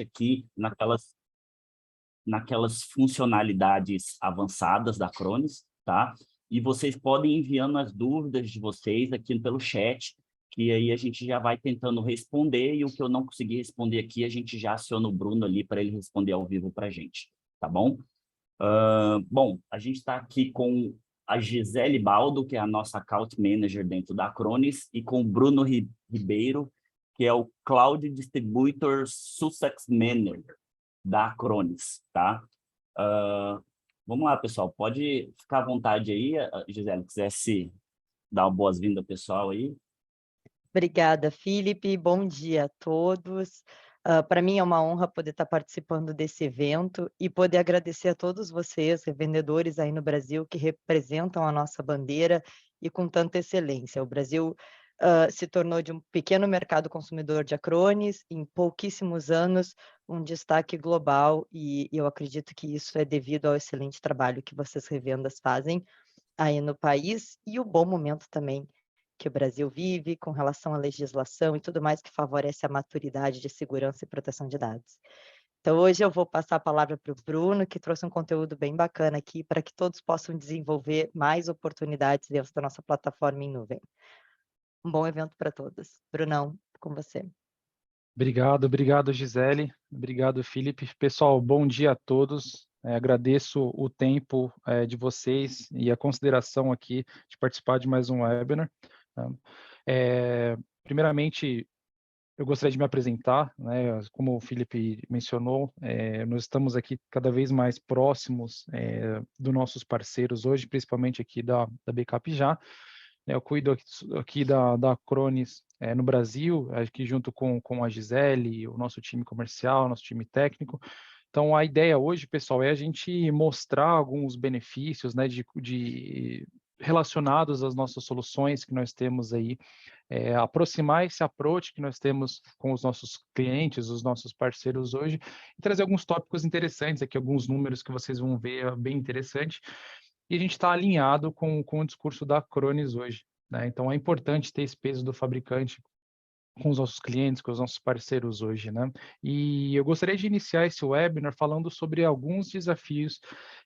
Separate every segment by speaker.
Speaker 1: aqui naquelas funcionalidades avançadas da Acronis, tá? E vocês podem ir enviando as dúvidas de vocês aqui pelo chat, que aí a gente já vai tentando responder, e o que eu não conseguir responder aqui, a gente já aciona o Bruno ali para ele responder ao vivo para a gente, tá bom? Bom, a gente está aqui com a Gisele Baldo, que é a nossa Account Manager dentro da Acronis, e com o Bruno Ribeiro, que é o Cloud Distributor Success Manager da Acronis, tá? Vamos lá, pessoal, pode ficar à vontade aí, Gisele, quisesse dar uma boas-vindas ao pessoal aí.
Speaker 2: Obrigada, Felipe. Bom dia a todos. Para mim é uma honra poder estar participando desse evento e poder agradecer a todos vocês, revendedores aí no Brasil, que representam a nossa bandeira e com tanta excelência. O Brasil se tornou de um pequeno mercado consumidor de Acronis, em pouquíssimos anos, um destaque global, e eu acredito que isso é devido ao excelente trabalho que vocês revendas fazem aí no país e o bom momento também que o Brasil vive com relação à legislação e tudo mais que favorece a maturidade de segurança e proteção de dados. Então, hoje eu vou passar a palavra para o Bruno, que trouxe um conteúdo bem bacana aqui para que todos possam desenvolver mais oportunidades dentro da nossa plataforma em nuvem. Um bom evento para todos. Brunão, com você.
Speaker 3: Obrigado, Gisele. Obrigado, Felipe. Pessoal, bom dia a todos. Agradeço o tempo de vocês e a consideração aqui de participar de mais um webinar. Primeiramente, eu gostaria de me apresentar, né? Como o Felipe mencionou, nós estamos aqui cada vez mais próximos dos nossos parceiros hoje, principalmente aqui da Backup Já. Eu cuido aqui da Acronis no Brasil, aqui junto com a Gisele, o nosso time comercial, nosso time técnico. Então, a ideia hoje, pessoal, é a gente mostrar alguns benefícios, né, relacionados às nossas soluções que nós temos aí, aproximar esse approach que nós temos com os nossos clientes, os nossos parceiros hoje, e trazer alguns tópicos interessantes aqui, alguns números que vocês vão ver bem interessante. E a gente está alinhado com o discurso da Acronis hoje, né? Então, é importante ter esse peso do fabricante com os nossos clientes, com os nossos parceiros hoje, né? E eu gostaria de iniciar esse webinar falando sobre alguns desafios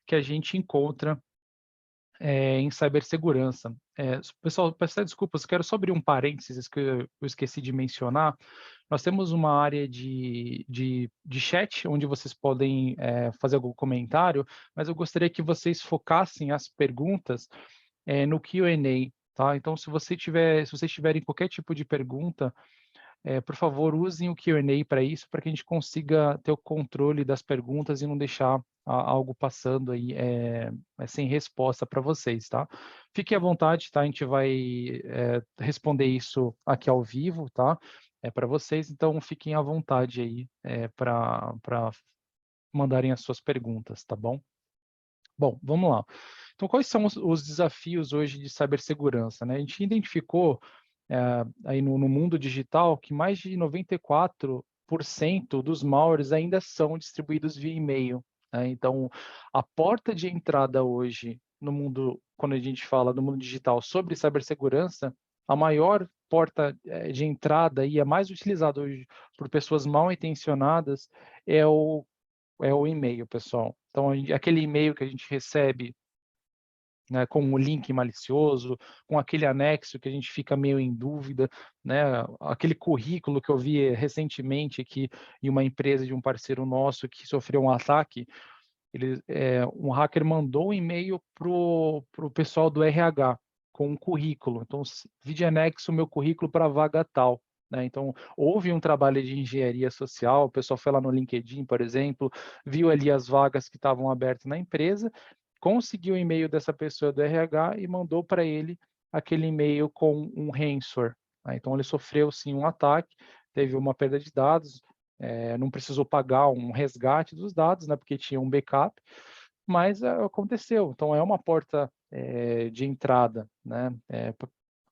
Speaker 3: que a gente encontra em cibersegurança. Pessoal, peço desculpas, quero só abrir um parênteses que eu esqueci de mencionar. Nós temos uma área de chat, onde vocês podem fazer algum comentário, mas eu gostaria que vocês focassem as perguntas no Q&A, tá? Então, se vocês tiverem qualquer tipo de pergunta, por favor, usem o Q&A para isso, para que a gente consiga ter o controle das perguntas e não deixar algo passando aí sem resposta para vocês, tá? Fiquem à vontade, tá? A gente vai responder isso aqui ao vivo, tá? Para vocês, então fiquem à vontade aí para mandarem as suas perguntas, tá bom? Bom, vamos lá. Então, quais são os desafios hoje de cibersegurança, né? A gente identificou aí no mundo digital que mais de 94% dos malwares ainda são distribuídos via e-mail, né? Então, a porta de entrada hoje no mundo, quando a gente fala do mundo digital sobre cibersegurança, a maior porta de entrada e a mais utilizada hoje por pessoas mal intencionadas é o e-mail, pessoal. Então, aquele e-mail que a gente recebe, né, com um link malicioso, com aquele anexo que a gente fica meio em dúvida, né, aquele currículo que eu vi recentemente aqui em uma empresa de um parceiro nosso que sofreu um ataque, um hacker mandou um e-mail para o pessoal do RH com um currículo. Então, vide anexo o meu currículo para vaga tal. Né? Então, houve um trabalho de engenharia social, o pessoal foi lá no LinkedIn, por exemplo, viu ali as vagas que estavam abertas na empresa, conseguiu o e-mail dessa pessoa do RH e mandou para ele aquele e-mail com um ransomware. Né? Então, ele sofreu, sim, um ataque, teve uma perda de dados, não precisou pagar um resgate dos dados, né, porque tinha um backup, mas aconteceu. Então, é uma porta de entrada, né,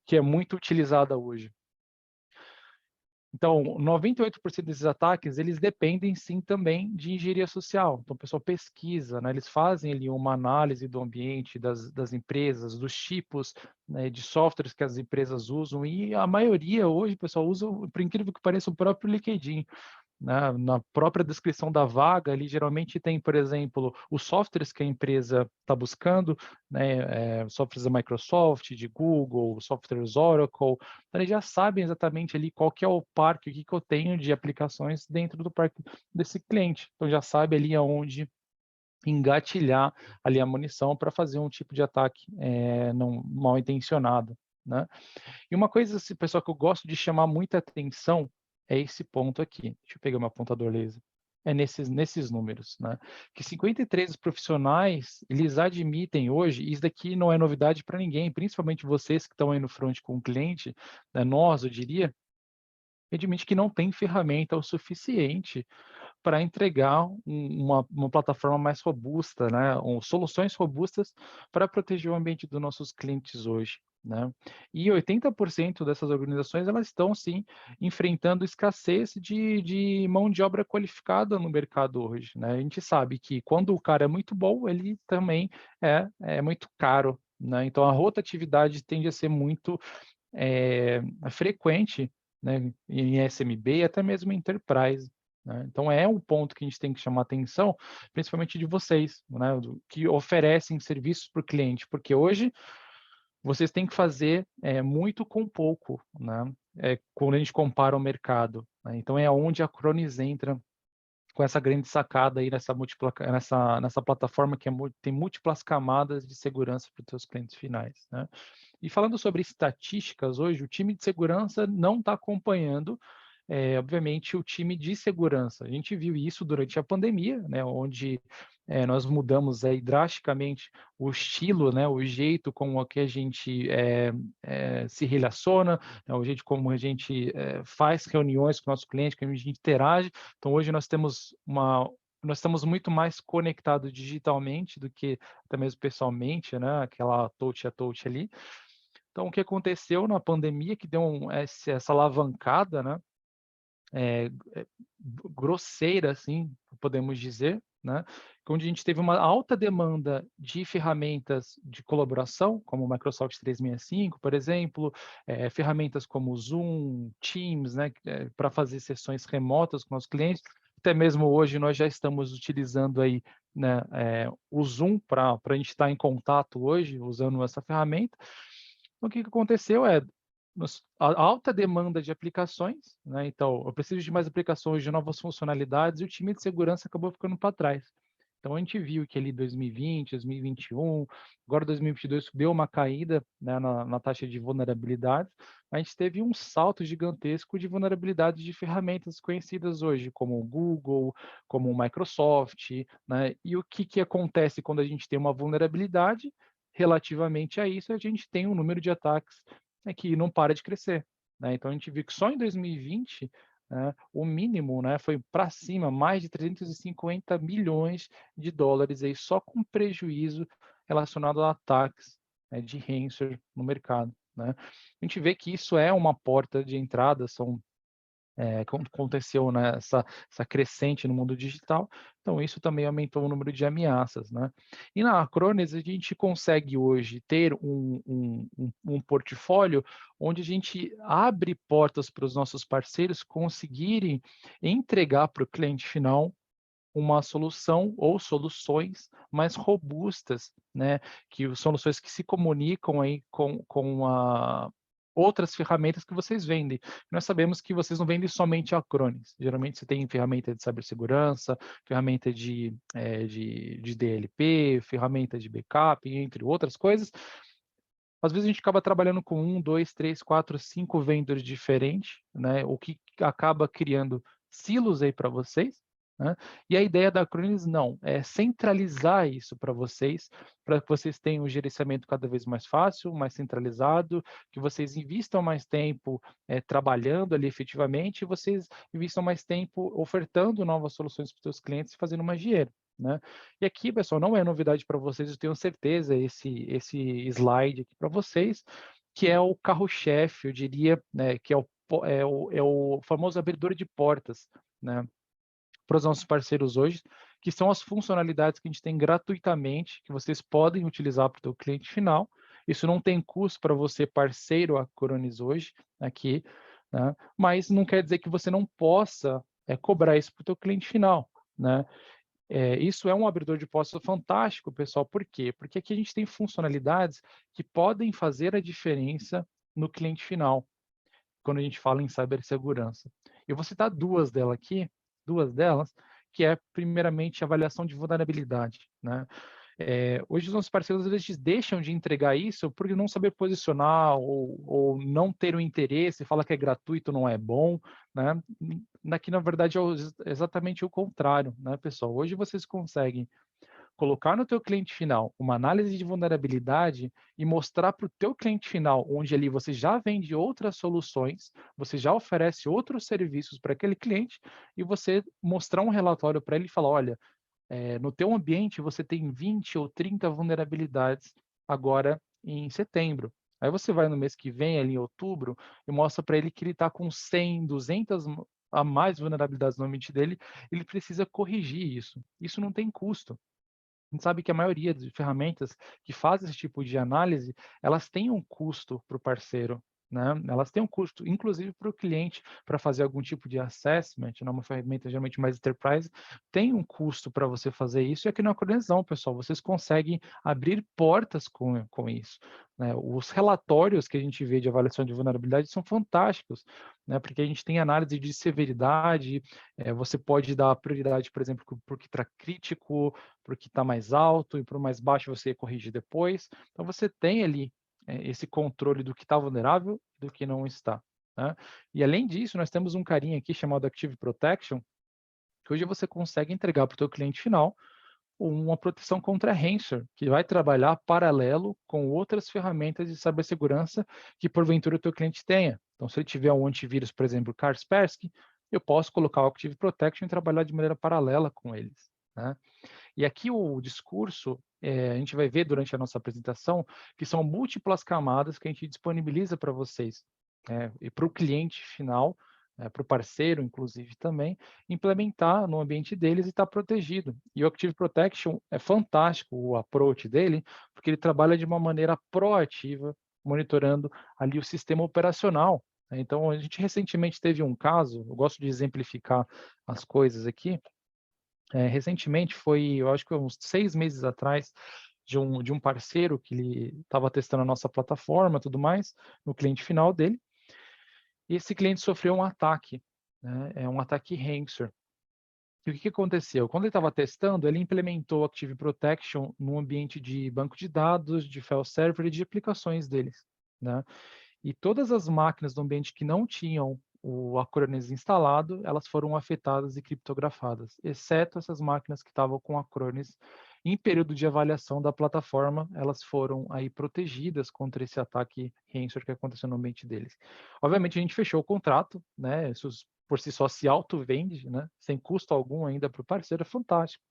Speaker 3: que é muito utilizada hoje. Então, 98% desses ataques, eles dependem sim também de engenharia social. Então, o pessoal pesquisa, né? Eles fazem ali uma análise do ambiente das empresas, dos tipos, né, de softwares que as empresas usam, e a maioria hoje, o pessoal usa, por incrível que pareça, o próprio LinkedIn. né? Na própria descrição da vaga, ali geralmente tem, por exemplo, os softwares que a empresa está buscando, né? Softwares da Microsoft, de Google, softwares Oracle, então eles já sabem exatamente ali qual que é o parque, o que, que eu tenho de aplicações dentro do parque desse cliente. Então já sabe ali aonde engatilhar ali a munição para fazer um tipo de ataque não mal intencionado, né? E uma coisa, assim, pessoal, que eu gosto de chamar muita atenção é esse ponto aqui. Deixa eu pegar meu apontador laser. É nesses números, né? Que 53 profissionais, eles admitem hoje, e isso daqui não é novidade para ninguém, principalmente vocês que estão aí no front com o cliente, né, nós, eu diria, admite que não tem ferramenta o suficiente para entregar uma plataforma mais robusta, né? Soluções robustas para proteger o ambiente dos nossos clientes hoje, né? E 80% dessas organizações, elas estão, sim, enfrentando escassez de mão de obra qualificada no mercado hoje, né? A gente sabe que quando o cara é muito bom, ele também é muito caro, né? Então, a rotatividade tende a ser muito frequente, né, em SMB e até mesmo em Enterprise, né? Então, é um ponto que a gente tem que chamar atenção, principalmente de vocês, né, que oferecem serviços para o cliente, porque hoje vocês têm que fazer muito com pouco, né? Quando a gente compara o mercado, né? Então, é onde a Acronis entra com essa grande sacada aí nessa plataforma que tem múltiplas camadas de segurança para os seus clientes finais, né? E falando sobre estatísticas, hoje o time de segurança não está acompanhando, obviamente, o time de segurança. A gente viu isso durante a pandemia, né, onde nós mudamos aí drasticamente o estilo, né, o jeito como que a gente se relaciona, né, o jeito como a gente faz reuniões com o nosso cliente, como a gente interage. Então, hoje nós estamos muito mais conectados digitalmente do que até mesmo pessoalmente, né, aquela touch a touch ali. Então, o que aconteceu na pandemia, que deu essa alavancada, né, grosseira, assim, podemos dizer, né, onde a gente teve uma alta demanda de ferramentas de colaboração, como o Microsoft 365, por exemplo, ferramentas como o Zoom, Teams, né, para fazer sessões remotas com os clientes. Até mesmo hoje nós já estamos utilizando aí, né, o Zoom para a gente estar em contato hoje, usando essa ferramenta. Então, o que aconteceu a alta demanda de aplicações, né? Então, eu preciso de mais aplicações, de novas funcionalidades, e o time de segurança acabou ficando para trás. Então, a gente viu que ali 2020, 2021, agora 2022 deu uma caída, né, na taxa de vulnerabilidade. A gente teve um salto gigantesco de vulnerabilidades de ferramentas conhecidas hoje, como o Google, como o Microsoft, né? E o que acontece quando a gente tem uma vulnerabilidade? Relativamente a isso, a gente tem um número de ataques que não para de crescer, né? Então, a gente viu que só em 2020, né, o mínimo, né, foi para cima, mais de 350 milhões de dólares aí, só com prejuízo relacionado a ataques, né, de ransomware no mercado, né? A gente vê que isso é uma porta de entrada, aconteceu, né, essa crescente no mundo digital, então isso também aumentou o número de ameaças, né? E na Acronis a gente consegue hoje ter um portfólio onde a gente abre portas para os nossos parceiros conseguirem entregar para o cliente final uma solução ou soluções mais robustas, né? Que soluções que se comunicam aí com outras ferramentas que vocês vendem. Nós sabemos que vocês não vendem somente a Acronis. Geralmente você tem ferramenta de cibersegurança, ferramenta de DLP, ferramenta de backup, entre outras coisas. Às vezes a gente acaba trabalhando com 1, 2, 3, 4, 5 vendors diferentes, né? O que acaba criando silos aí para vocês, né? E a ideia da Acronis não, é centralizar isso para que vocês tenham um gerenciamento cada vez mais fácil, mais centralizado, que vocês invistam mais tempo trabalhando ali efetivamente, e vocês invistam mais tempo ofertando novas soluções para os seus clientes e fazendo mais dinheiro, né? E aqui, pessoal, não é novidade para vocês, eu tenho certeza, esse slide aqui para vocês, que é o carro-chefe, eu diria, né, que é o famoso abridor de portas, né, para os nossos parceiros hoje, que são as funcionalidades que a gente tem gratuitamente, que vocês podem utilizar para o seu cliente final. Isso não tem custo para você, parceiro Acronis hoje, aqui, né? Mas não quer dizer que você não possa cobrar isso para o teu cliente final, né? Isso é um abridor de portas fantástico, pessoal. Por quê? Porque aqui a gente tem funcionalidades que podem fazer a diferença no cliente final, quando a gente fala em cibersegurança. Eu vou citar duas delas, que é, primeiramente, a avaliação de vulnerabilidade, né? Hoje os nossos parceiros, eles deixam de entregar isso por não saber posicionar ou não ter o interesse, fala que é gratuito, não é bom, né? Aqui, na verdade, é exatamente o contrário, né, pessoal? Hoje vocês conseguem colocar no teu cliente final uma análise de vulnerabilidade e mostrar para o teu cliente final, onde ali você já vende outras soluções, você já oferece outros serviços para aquele cliente, e você mostrar um relatório para ele e falar, olha, no teu ambiente você tem 20 ou 30 vulnerabilidades agora em setembro. Aí você vai no mês que vem, ali em outubro, e mostra para ele que ele está com 100, 200 a mais vulnerabilidades no ambiente dele, ele precisa corrigir isso. Isso não tem custo. A gente sabe que a maioria de ferramentas que fazem esse tipo de análise, elas têm um custo para o parceiro, né? Elas têm um custo, inclusive para o cliente, para fazer algum tipo de assessment, né? Uma ferramenta geralmente mais enterprise, tem um custo para você fazer isso, e aqui na Acronizão, pessoal, vocês conseguem abrir portas com isso, né? Os relatórios que a gente vê de avaliação de vulnerabilidade são fantásticos, né? Porque a gente tem análise de severidade, você pode dar prioridade, por exemplo, para o que está crítico, para o que está mais alto, e para o mais baixo você corrige depois. Então, você tem ali esse controle do que está vulnerável e do que não está, né? E, além disso, nós temos um carinha aqui chamado Active Protection, que hoje você consegue entregar para o teu cliente final uma proteção contra ransomware, que vai trabalhar paralelo com outras ferramentas de cibersegurança que, porventura, o teu cliente tenha. Então, se ele tiver um antivírus, por exemplo, Kaspersky, eu posso colocar o Active Protection e trabalhar de maneira paralela com eles, né? E aqui o discurso, a gente vai ver durante a nossa apresentação, que são múltiplas camadas que a gente disponibiliza para vocês, e para o cliente final, para o parceiro, inclusive, também, implementar no ambiente deles e estar protegido. E o Active Protection é fantástico, o approach dele, porque ele trabalha de uma maneira proativa, monitorando ali o sistema operacional, né? Então, a gente recentemente teve um caso, eu gosto de exemplificar as coisas aqui. Recentemente, eu acho que uns 6 meses atrás, de um parceiro que ele estava testando a nossa plataforma e tudo mais, no cliente final dele, e esse cliente sofreu um ataque, né? Um ataque ransomware. E o que aconteceu? Quando ele estava testando, ele implementou Active Protection no ambiente de banco de dados, de file server e de aplicações deles, né? E todas as máquinas do ambiente que não tinham o Acronis instalado, elas foram afetadas e criptografadas, exceto essas máquinas que estavam com Acronis em período de avaliação da plataforma, elas foram aí protegidas contra esse ataque ransomware que aconteceu no ambiente deles. Obviamente a gente fechou o contrato, né? Isso por si só se auto-vende, né? Sem custo algum ainda para o parceiro, é fantástico.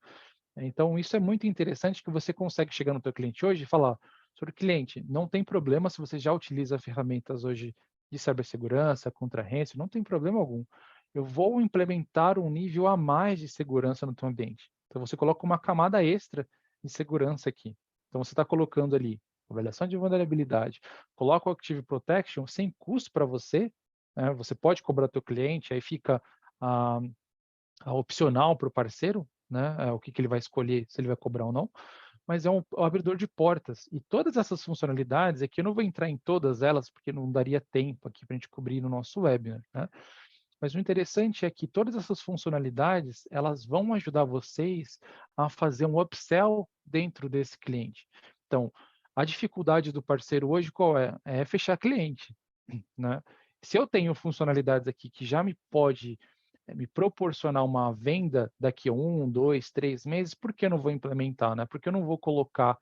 Speaker 3: Então isso é muito interessante, que você consegue chegar no teu cliente hoje e falar: sobre o cliente, não tem problema se você já utiliza ferramentas hoje de cibersegurança, contra ransomware, não tem problema algum. Eu vou implementar um nível a mais de segurança no teu ambiente. Então, você coloca uma camada extra de segurança aqui. Então, você está colocando ali avaliação de vulnerabilidade, coloca o Active Protection sem custo para você, né? Você pode cobrar teu cliente, aí fica a opcional para o parceiro, né? O que ele vai escolher, se ele vai cobrar ou não, mas é um abridor de portas. E todas essas funcionalidades, aqui eu não vou entrar em todas elas, porque não daria tempo aqui para a gente cobrir no nosso webinar, né? Mas o interessante é que todas essas funcionalidades, elas vão ajudar vocês a fazer um upsell dentro desse cliente. Então, a dificuldade do parceiro hoje qual é? É fechar cliente, né? Se eu tenho funcionalidades aqui que já me proporcionar uma venda daqui a 1, 2, 3 meses, por que eu não vou implementar, né? Porque eu não vou colocar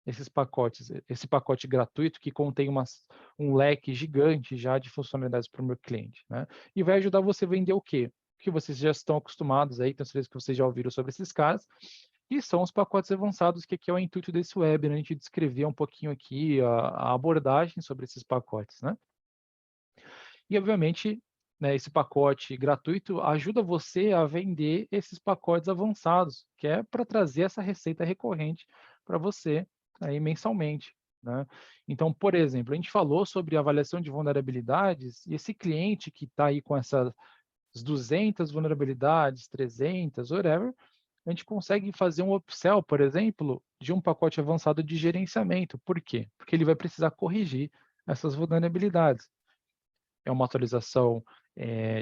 Speaker 3: esses pacotes, esse pacote gratuito que contém um leque gigante já de funcionalidades para o meu cliente, né? E vai ajudar você a vender o quê? Que vocês já estão acostumados aí, tenho certeza que vocês já ouviram sobre esses caras, e são os pacotes avançados, que aqui é o intuito desse webinar, a gente descrever um pouquinho aqui a abordagem sobre esses pacotes, né? E, obviamente, né, esse pacote gratuito ajuda você a vender esses pacotes avançados, que é para trazer essa receita recorrente para você aí mensalmente, né? Então, por exemplo, a gente falou sobre avaliação de vulnerabilidades, e esse cliente que está aí com essas 200 vulnerabilidades, 300, whatever, a gente consegue fazer um upsell, por exemplo, de um pacote avançado de gerenciamento. Por quê? Porque ele vai precisar corrigir essas vulnerabilidades. É uma atualização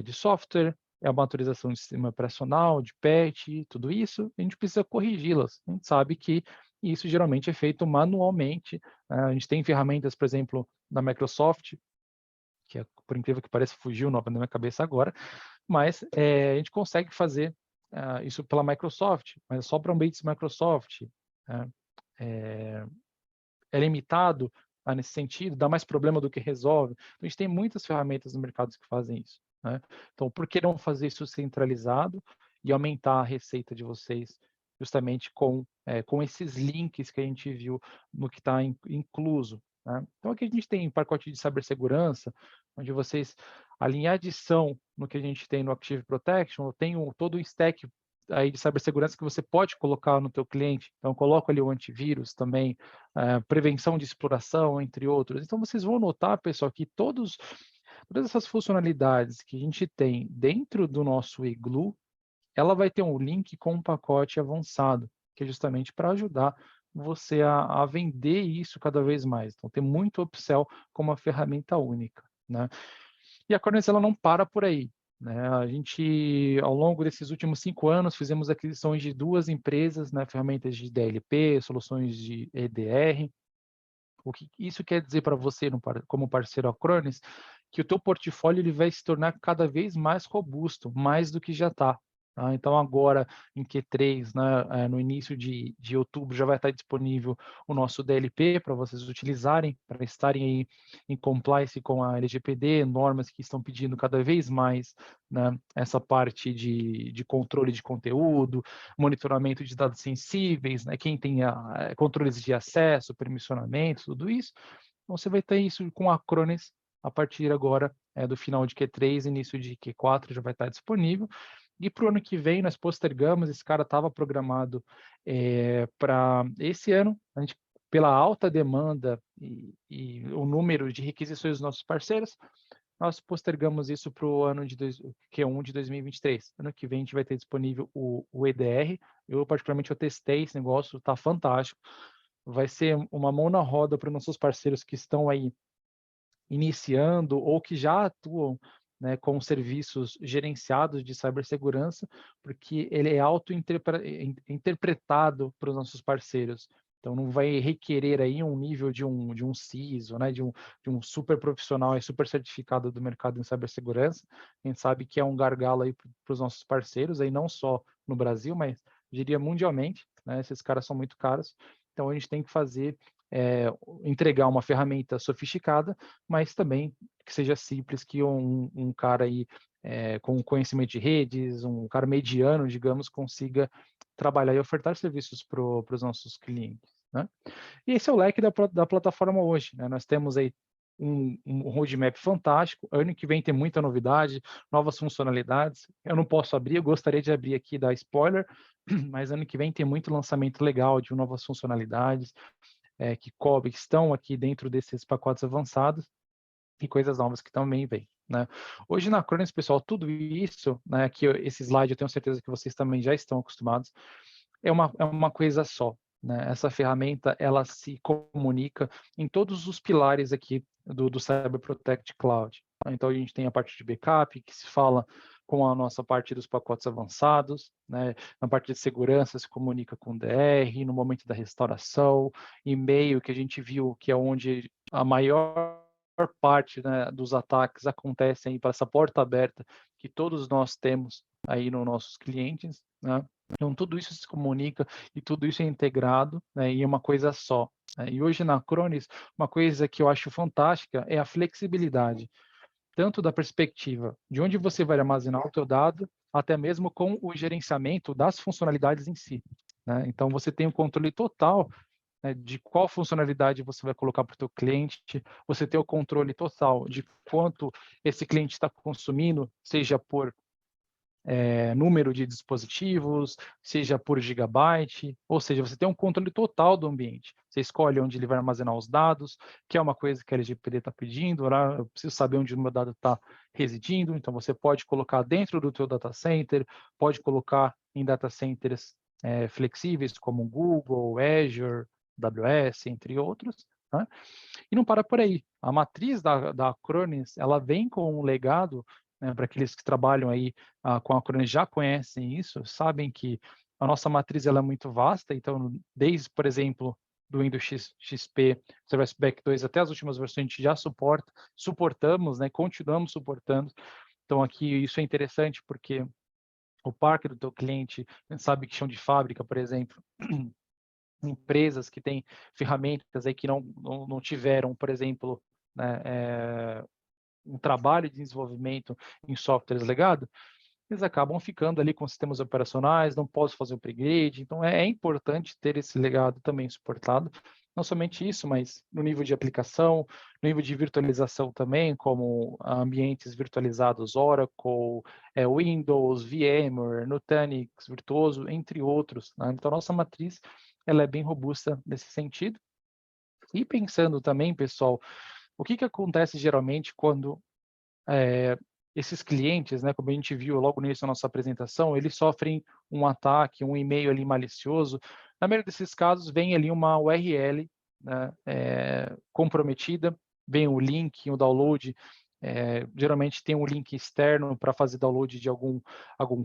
Speaker 3: de software, é uma atualização de sistema operacional, de patch, tudo isso, a gente precisa corrigi-las. A gente sabe que isso geralmente é feito manualmente. A gente tem ferramentas, por exemplo, da Microsoft, que por incrível que pareça, fugiu o nome da minha cabeça agora, mas a gente consegue fazer isso pela Microsoft, mas só para ambientes Microsoft. Né? É limitado nesse sentido, dá mais problema do que resolve. Então, a gente tem muitas ferramentas no mercado que fazem isso. Né? Então, por que não fazer isso centralizado e aumentar a receita de vocês justamente com esses links que a gente viu no que está incluso? Né? Então, aqui a gente tem um pacote de cibersegurança, onde vocês, além adição no que a gente tem no Active Protection, eu tenho todo o stack aí de cibersegurança que você pode colocar no teu cliente. Então, eu coloco ali o antivírus também, prevenção de exploração, entre outros. Então, vocês vão notar, pessoal, que todas essas funcionalidades que a gente tem dentro do nosso Igloo, ela vai ter um link com um pacote avançado, que é justamente para ajudar você a vender isso cada vez mais. Então, tem muito upsell como uma ferramenta única. Né? E a Acronis, ela não para por aí. Né? A gente, ao longo desses últimos 5 anos, fizemos aquisições de 2 empresas, né? Ferramentas de DLP, soluções de EDR. O que isso quer dizer para você, como parceiro Acronis, que o teu portfólio ele vai se tornar cada vez mais robusto, mais do que já está. Tá? Então, agora, em Q3, né, no início de outubro, já vai estar disponível o nosso DLP para vocês utilizarem, para estarem aí em compliance com a LGPD, normas que estão pedindo cada vez mais, né, essa parte de controle de conteúdo, monitoramento de dados sensíveis, né, quem tem controles de acesso, permissionamento, tudo isso. Então, você vai ter isso com a Acronis a partir agora do final de Q3, início de Q4 já vai estar disponível. E para o ano que vem, nós postergamos, esse cara estava programado para esse ano, a gente, pela alta demanda e o número de requisições dos nossos parceiros, nós postergamos isso para o ano de Q1 de 2023. Ano que vem a gente vai ter disponível o EDR. Eu, particularmente, eu testei esse negócio, está fantástico. Vai ser uma mão na roda para os nossos parceiros que estão aí iniciando ou que já atuam, né, com serviços gerenciados de cibersegurança, porque ele é auto-interpretado para os nossos parceiros. Então, não vai requerer aí um nível de um CISO, né, de um super profissional, super certificado do mercado em cibersegurança. A gente sabe que é um gargalo aí para os nossos parceiros, aí não só no Brasil, mas diria mundialmente, né, esses caras são muito caros. Então, a gente tem que fazer entregar uma ferramenta sofisticada, mas também que seja simples, que um cara aí com conhecimento de redes, um cara mediano, digamos, consiga trabalhar e ofertar serviços para os nossos clientes. Né? E esse é o leque da plataforma hoje. Né? Nós temos aí um roadmap fantástico. Ano que vem tem muita novidade, novas funcionalidades. Eu não posso abrir, eu gostaria de abrir aqui e dar spoiler, mas ano que vem tem muito lançamento legal de novas funcionalidades, que estão aqui dentro desses pacotes avançados e coisas novas que também vêm. Né? Hoje na Acronis, pessoal, tudo isso, né, que esse slide eu tenho certeza que vocês também já estão acostumados, é uma coisa só. Né? Essa ferramenta, ela se comunica em todos os pilares aqui do Cyber Protect Cloud. Então, a gente tem a parte de backup, que se fala com a nossa parte dos pacotes avançados, né? Na parte de segurança se comunica com o DR, no momento da restauração, e-mail, que a gente viu que é onde a maior parte, né, dos ataques acontecem para essa porta aberta que todos nós temos aí nos nossos clientes, né? Então, tudo isso se comunica e tudo isso é integrado, né, em uma coisa só. Né? E hoje na Acronis, uma coisa que eu acho fantástica é a flexibilidade, tanto da perspectiva de onde você vai armazenar o teu dado, até mesmo com o gerenciamento das funcionalidades em si. Né? Então, você tem o controle total, né, de qual funcionalidade você vai colocar para o teu cliente, você tem o controle total de quanto esse cliente está consumindo, seja por número de dispositivos, seja por gigabyte, ou seja, você tem um controle total do ambiente. Você escolhe onde ele vai armazenar os dados, que é uma coisa que a LGPD está pedindo, né? Eu preciso saber onde o meu dado está residindo, então você pode colocar dentro do teu data center, pode colocar em data centers flexíveis como Google, Azure, AWS, entre outros, né? E não para por aí. A matriz da Acronis, ela vem com um legado, né, para aqueles que trabalham aí com a Acronis já conhecem isso, sabem que a nossa matriz ela é muito vasta, então desde, por exemplo, do Windows XP, Service Pack 2 até as últimas versões a gente já suportamos, né, continuamos suportando. Então aqui isso é interessante porque o parque do teu cliente, a gente sabe que chão de fábrica, por exemplo, empresas que têm ferramentas aí que não tiveram, por exemplo, né, um trabalho de desenvolvimento em softwares legado, eles acabam ficando ali com sistemas operacionais, não posso fazer o upgrade, então é importante ter esse legado também suportado. Não somente isso, mas no nível de aplicação, no nível de virtualização também, como ambientes virtualizados Oracle, Windows, VMware, Nutanix, Virtuoso, entre outros, né? Então, nossa matriz ela é bem robusta nesse sentido. E pensando também, pessoal, o que acontece geralmente quando esses clientes, né, como a gente viu logo no início da nossa apresentação, eles sofrem um ataque, um e-mail ali malicioso. Na maioria desses casos, vem ali uma URL, né, comprometida, vem o link, o download, geralmente tem um link externo para fazer download de algum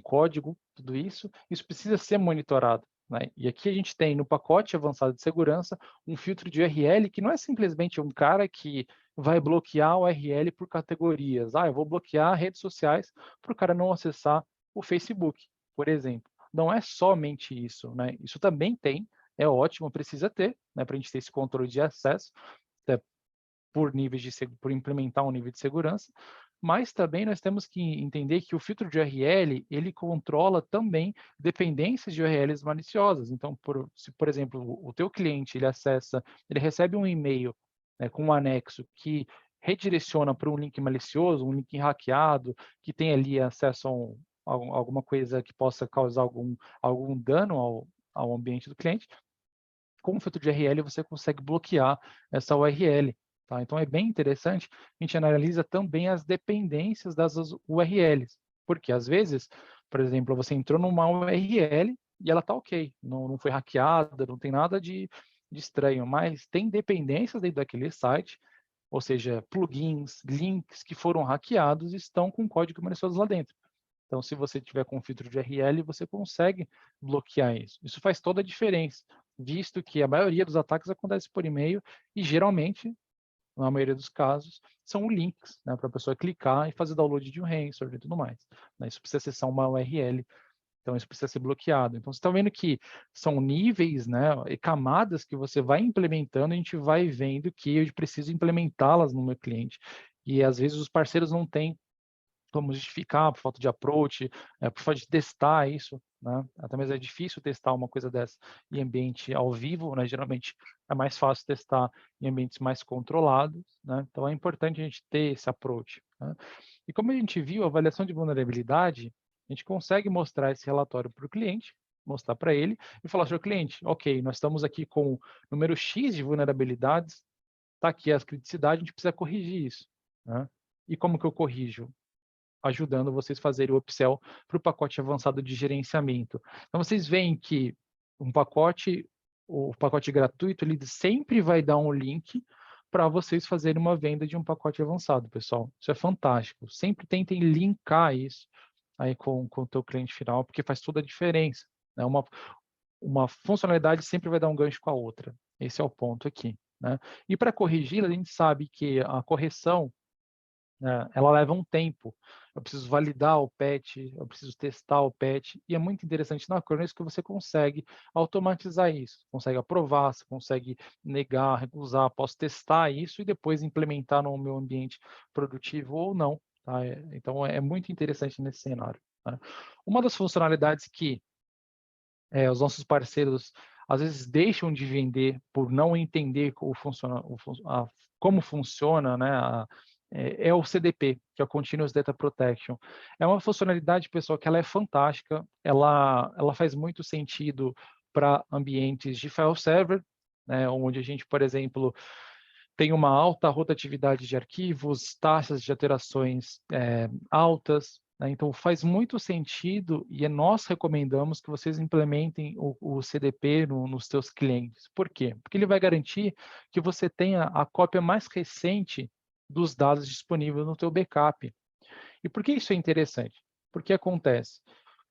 Speaker 3: código, tudo isso. Isso precisa ser monitorado, né? E aqui a gente tem no pacote avançado de segurança um filtro de URL que não é simplesmente um cara que vai bloquear o URL por categorias. Eu vou bloquear redes sociais para o cara não acessar o Facebook, por exemplo. Não é somente isso, né? Isso também é ótimo, precisa ter, né, para a gente ter esse controle de acesso, até por implementar um nível de segurança, mas também nós temos que entender que o filtro de URL, ele controla também dependências de URLs maliciosas. Então, se, por exemplo, o teu cliente, ele recebe um e-mail, né, com um anexo que redireciona para um link malicioso, um link hackeado, que tem ali acesso a alguma coisa que possa causar algum dano ao ambiente do cliente, com o filtro de URL você consegue bloquear essa URL. Tá? Então é bem interessante, a gente analisa também as dependências das URLs, porque às vezes, por exemplo, você entrou numa URL e ela está ok, não foi hackeada, não tem nada de estranho, mas tem dependências dentro daquele site, ou seja, plugins, links que foram hackeados estão com código malicioso lá dentro. Então, se você tiver com filtro de URL, você consegue bloquear isso. Isso faz toda a diferença, visto que a maioria dos ataques acontece por e-mail e, geralmente, na maioria dos casos, são links, né, para a pessoa clicar e fazer download de um ransomware e tudo mais, né? Isso precisa acessar uma URL, então isso precisa ser bloqueado. Então, você está vendo que são níveis, né, e camadas que você vai implementando, a gente vai vendo que eu preciso implementá-las no meu cliente. E, às vezes, os parceiros não têm como justificar por falta de approach, por falta de testar isso, né? Até mesmo é difícil testar uma coisa dessa em ambiente ao vivo, né? Geralmente é mais fácil testar em ambientes mais controlados, né? Então é importante a gente ter esse approach, né? E como a gente viu, a avaliação de vulnerabilidade, a gente consegue mostrar esse relatório para o cliente, mostrar para ele e falar, senhor cliente, ok, nós estamos aqui com o número X de vulnerabilidades, está aqui a criticidade, a gente precisa corrigir isso, né? E como que eu corrijo? Ajudando vocês a fazerem o upsell para o pacote avançado de gerenciamento. Então, vocês veem que o pacote gratuito, ele sempre vai dar um link para vocês fazerem uma venda de um pacote avançado, pessoal. Isso é fantástico. Sempre tentem linkar isso aí com o teu cliente final, porque faz toda a diferença, né? Uma funcionalidade sempre vai dar um gancho com a outra. Esse é o ponto aqui, né? E para corrigi-la, a gente sabe que a correção, ela leva um tempo. Eu preciso validar o patch, eu preciso testar o patch, e é muito interessante na Acronis que você consegue automatizar isso, consegue aprovar, você consegue negar, recusar, posso testar isso e depois implementar no meu ambiente produtivo ou não. Tá? Então, é muito interessante nesse cenário. Né? Uma das funcionalidades que os nossos parceiros às vezes deixam de vender por não entender como funciona, né, é o CDP, que é o Continuous Data Protection. É uma funcionalidade, pessoal, que ela é fantástica, ela faz muito sentido para ambientes de file server, né, onde a gente, por exemplo, tem uma alta rotatividade de arquivos, taxas de alterações altas, né? Então faz muito sentido e nós recomendamos que vocês implementem o CDP nos seus clientes. Por quê? Porque ele vai garantir que você tenha a cópia mais recente dos dados disponíveis no teu backup. E por que isso é interessante? Porque acontece,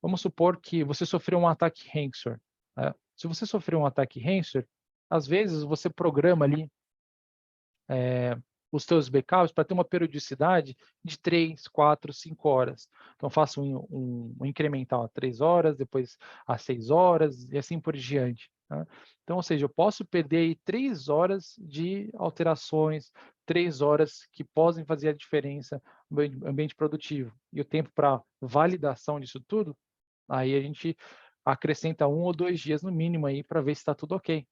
Speaker 3: vamos supor que você sofreu um ataque ransomware, né? Se você sofreu um ataque ransomware, às vezes você programa ali os teus backups para ter uma periodicidade de 3, 4, 5 horas. Então, faço um incremental a 3 horas, depois a 6 horas e assim por diante. Tá? Então, ou seja, eu posso perder aí 3 horas de alterações, 3 horas que podem fazer a diferença no ambiente produtivo. E o tempo para validação disso tudo, aí a gente acrescenta 1 ou 2 dias no mínimo aí para ver se está tudo ok.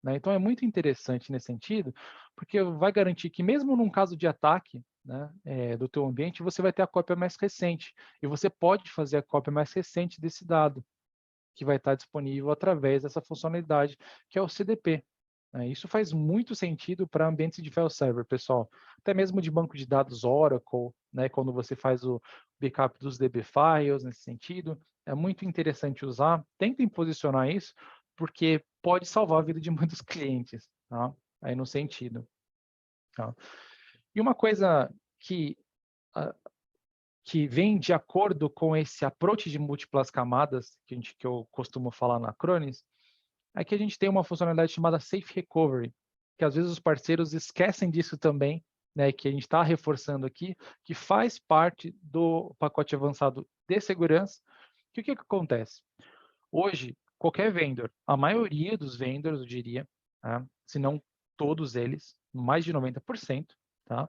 Speaker 3: Né? Então, é muito interessante nesse sentido, porque vai garantir que mesmo num caso de ataque, né, do teu ambiente, você vai ter a cópia mais recente, e você pode fazer a cópia mais recente desse dado, que vai estar disponível através dessa funcionalidade, que é o CDP. Né? Isso faz muito sentido para ambientes de file server, pessoal. Até mesmo de banco de dados Oracle, né, quando você faz o backup dos DB files, nesse sentido, é muito interessante usar. Tentem posicionar isso, porque pode salvar a vida de muitos clientes, tá? Aí no sentido. Tá? E uma coisa que vem de acordo com esse approach de múltiplas camadas, que eu costumo falar na Acronis, é que a gente tem uma funcionalidade chamada Safe Recovery, que às vezes os parceiros esquecem disso também, né, que a gente está reforçando aqui, que faz parte do pacote avançado de segurança. Que o que acontece? Hoje, qualquer vendor, a maioria dos vendors, eu diria, tá? Se não todos eles, mais de 90%, tá?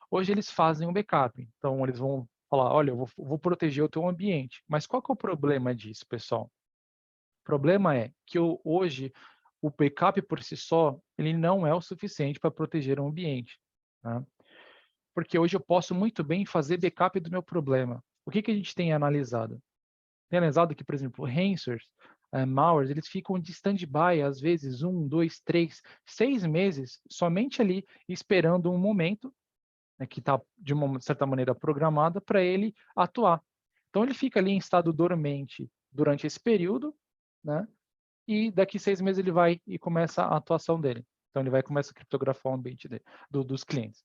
Speaker 3: Hoje eles fazem um backup. Então, eles vão falar, olha, eu vou proteger o teu ambiente. Mas qual que é o problema disso, pessoal? O problema é que hoje o backup por si só, ele não é o suficiente para proteger o ambiente. Tá? Porque hoje eu posso muito bem fazer backup do meu problema. O que a gente tem analisado? Tem analisado que, por exemplo, ransomwares, malwares, eles ficam de stand-by, às vezes, 1, 2, 3, 6 meses, somente ali, esperando um momento, né, que está, de uma certa maneira, programada para ele atuar. Então, ele fica ali em estado dormente durante esse período, né? E daqui 6 meses ele vai e começa a atuação dele. Então, ele vai começar a criptografar o ambiente dos clientes.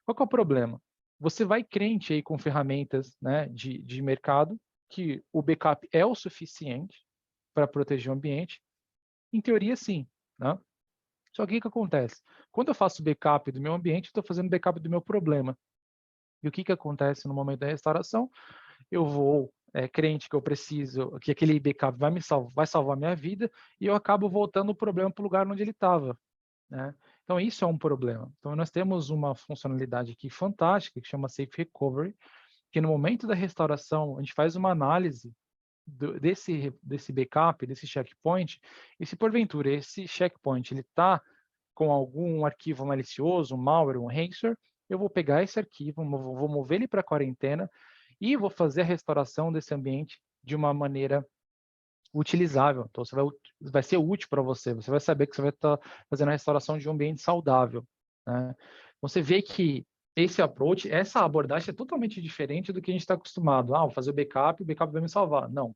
Speaker 3: Qual que é o problema? Você vai crente aí com ferramentas, né, de mercado, que o backup é o suficiente para proteger o ambiente? Em teoria, sim. Né? Só que o que acontece? Quando eu faço backup do meu ambiente, eu estou fazendo backup do meu problema. E o que acontece no momento da restauração? Eu vou crente que eu preciso, que aquele backup vai salvar minha vida, e eu acabo voltando o problema para o lugar onde ele estava. Né? Então, isso é um problema. Então, nós temos uma funcionalidade aqui fantástica, que chama Safe Recovery, que no momento da restauração, a gente faz uma análise desse backup, desse checkpoint, e se porventura esse checkpoint está com algum arquivo malicioso, um malware, um ransomware, eu vou pegar esse arquivo, vou mover ele para a quarentena e vou fazer a restauração desse ambiente de uma maneira utilizável. Então, vai ser útil para você. Você vai saber que você vai estar fazendo a restauração de um ambiente saudável. Né? Você vê que esse approach, essa abordagem é totalmente diferente do que a gente está acostumado. Vou fazer o backup vai me salvar. Não.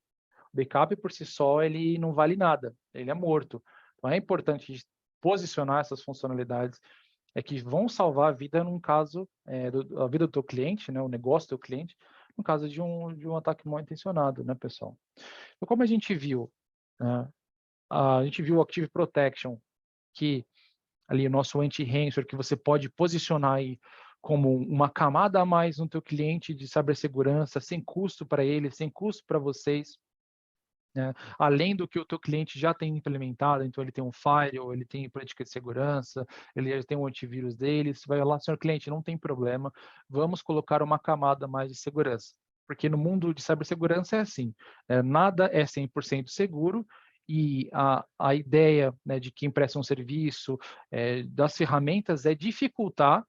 Speaker 3: O backup, por si só, ele não vale nada. Ele é morto. Então, é importante posicionar essas funcionalidades que vão salvar a vida num caso, a vida do teu cliente, né, o negócio do teu cliente, no caso de um ataque mal intencionado, né, pessoal? Então, como a gente viu, né, a gente viu o Active Protection, que ali o nosso anti-ransomware, que você pode posicionar aí como uma camada a mais no teu cliente de cibersegurança, sem custo para ele, sem custo para vocês, né? Além do que o teu cliente já tem implementado, então ele tem um firewall, ele tem política de segurança, ele já tem um antivírus dele, você vai lá, senhor cliente, não tem problema, vamos colocar uma camada a mais de segurança. Porque no mundo de cibersegurança é assim, nada é 100% seguro, e a ideia, né, de quem presta um serviço, das ferramentas, é dificultar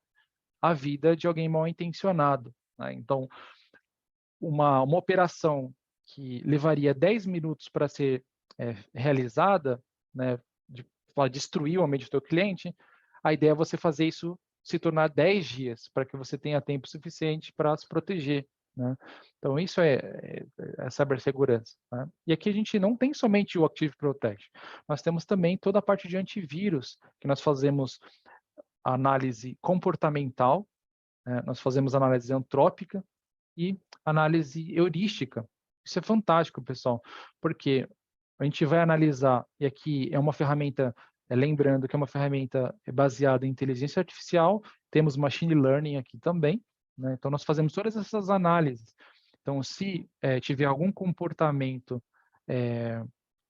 Speaker 3: a vida de alguém mal intencionado, né? Então, uma operação que levaria 10 minutos para ser realizada, né, para destruir o ambiente do teu cliente, a ideia é você fazer isso se tornar 10 dias, para que você tenha tempo suficiente para se proteger, né? Então, isso é cibersegurança, né? E aqui a gente não tem somente o Active Protect, nós temos também toda a parte de antivírus, que nós fazemos análise comportamental, né? Nós fazemos análise antrópica e análise heurística. Isso é fantástico, pessoal, porque a gente vai analisar, e aqui é uma ferramenta, lembrando que é uma ferramenta baseada em inteligência artificial, temos machine learning aqui também, né? Então, nós fazemos todas essas análises. Então, se tiver algum comportamento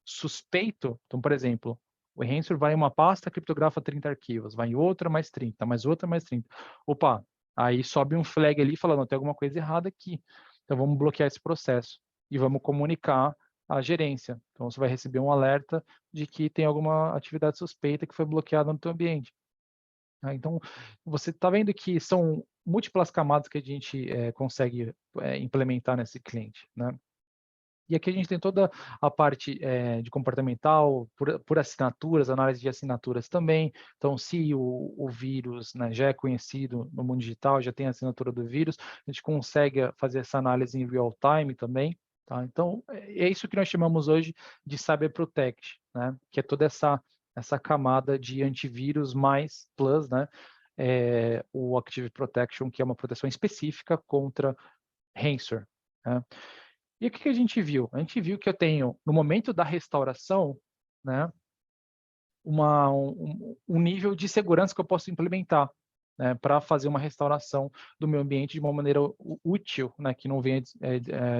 Speaker 3: suspeito, então, por exemplo, o Enhancer vai em uma pasta, criptografa 30 arquivos, vai em outra, mais 30, mais outra, mais 30. Opa, aí sobe um flag ali falando, tem alguma coisa errada aqui. Então, vamos bloquear esse processo e vamos comunicar à gerência. Então, você vai receber um alerta de que tem alguma atividade suspeita que foi bloqueada no teu ambiente. Então, você está vendo que são múltiplas camadas que a gente consegue implementar nesse cliente, né? E aqui a gente tem toda a parte de comportamental, por assinaturas, análise de assinaturas também. Então, se o vírus, né, já é conhecido no mundo digital, já tem a assinatura do vírus, a gente consegue fazer essa análise em real time também. Tá? Então, é isso que nós chamamos hoje de Cyber Protect, né? Que é toda essa camada de antivírus mais plus, né? O Active Protection, que é uma proteção específica contra ransomware, né? E o que a gente viu? A gente viu que eu tenho, no momento da restauração, né, um nível de segurança que eu posso implementar, né, para fazer uma restauração do meu ambiente de uma maneira útil, né, que não venha de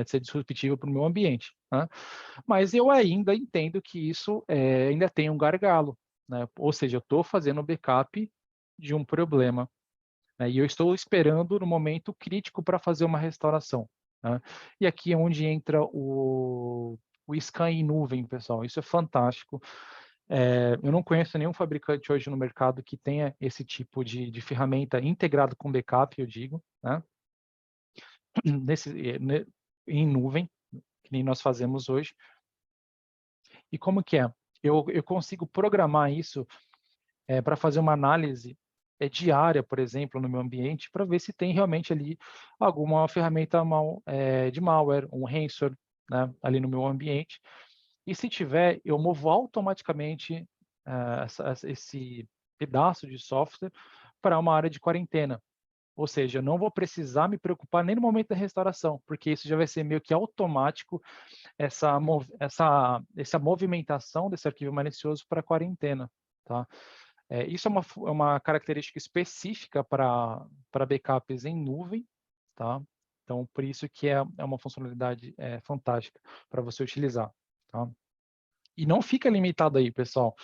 Speaker 3: ser disruptivo para o meu ambiente, né? Mas eu ainda entendo que isso ainda tem um gargalo, né? Ou seja, eu estou fazendo um backup de um problema, né, e eu estou esperando no momento crítico para fazer uma restauração, né? E aqui é onde entra o scan em nuvem, pessoal. Isso é fantástico. Eu não conheço nenhum fabricante hoje no mercado que tenha esse tipo de ferramenta integrado com backup, eu digo, né? Em nuvem, que nem nós fazemos hoje. E como que é? Eu consigo programar isso para fazer uma análise diária, por exemplo, no meu ambiente, para ver se tem realmente ali alguma ferramenta de malware, um ransomware, né, ali no meu ambiente. E se tiver, eu movo automaticamente esse pedaço de software para uma área de quarentena. Ou seja, eu não vou precisar me preocupar nem no momento da restauração, porque isso já vai ser meio que automático, essa movimentação desse arquivo malicioso para a quarentena, tá? Isso é uma característica específica para backups em nuvem, tá? Então, por isso que é uma funcionalidade fantástica para você utilizar, tá? E não fica limitado aí, pessoal.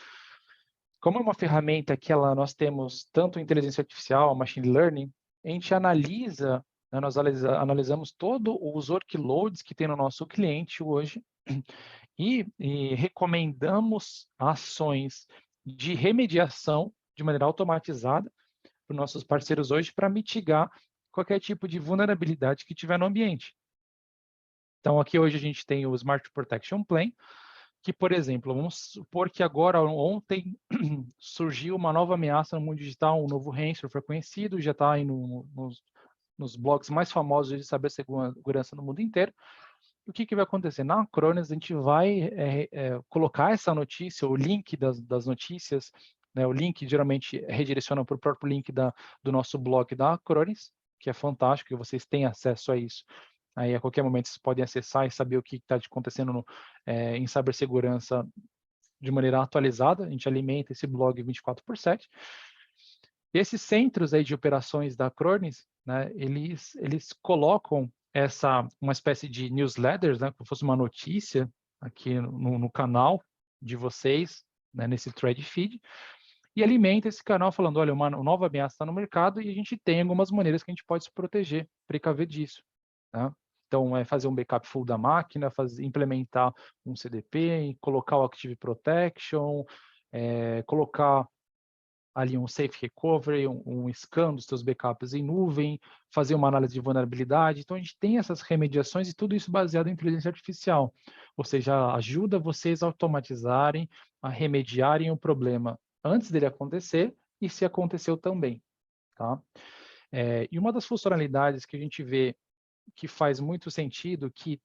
Speaker 3: Como é uma ferramenta que nós temos tanto inteligência artificial, machine learning, a gente analisa, né, nós analisamos todos os workloads que tem no nosso cliente hoje e recomendamos ações de remediação de maneira automatizada para os nossos parceiros hoje para mitigar qualquer tipo de vulnerabilidade que tiver no ambiente. Então, aqui hoje a gente tem o Smart Protection Plan, que, por exemplo, vamos supor que agora, ontem, surgiu uma nova ameaça no mundo digital, um novo ransomware foi conhecido, já está aí nos blogs mais famosos de cibersegurança no mundo inteiro. O que vai acontecer? Na Acronis, a gente vai colocar essa notícia, o link das notícias, né, o link geralmente redireciona para o próprio link do nosso blog da Acronis, que é fantástico, e vocês têm acesso a isso. Aí, a qualquer momento, vocês podem acessar e saber o que está acontecendo em cibersegurança de maneira atualizada. A gente alimenta esse blog 24/7. E esses centros aí de operações da Acronis, né, eles colocam uma espécie de newsletters, né, como fosse uma notícia aqui no canal de vocês, né, nesse thread feed, e alimenta esse canal falando, olha, uma nova ameaça está no mercado e a gente tem algumas maneiras que a gente pode se proteger, precaver disso, tá? Então, fazer um backup full da máquina, implementar um CDP, colocar o Active Protection, colocar ali um safe recovery, um scan dos seus backups em nuvem, fazer uma análise de vulnerabilidade. Então, a gente tem essas remediações e tudo isso baseado em inteligência artificial. Ou seja, ajuda vocês a automatizarem, a remediarem o problema antes dele acontecer e se aconteceu também. Tá? E uma das funcionalidades que a gente vê que faz muito sentido, que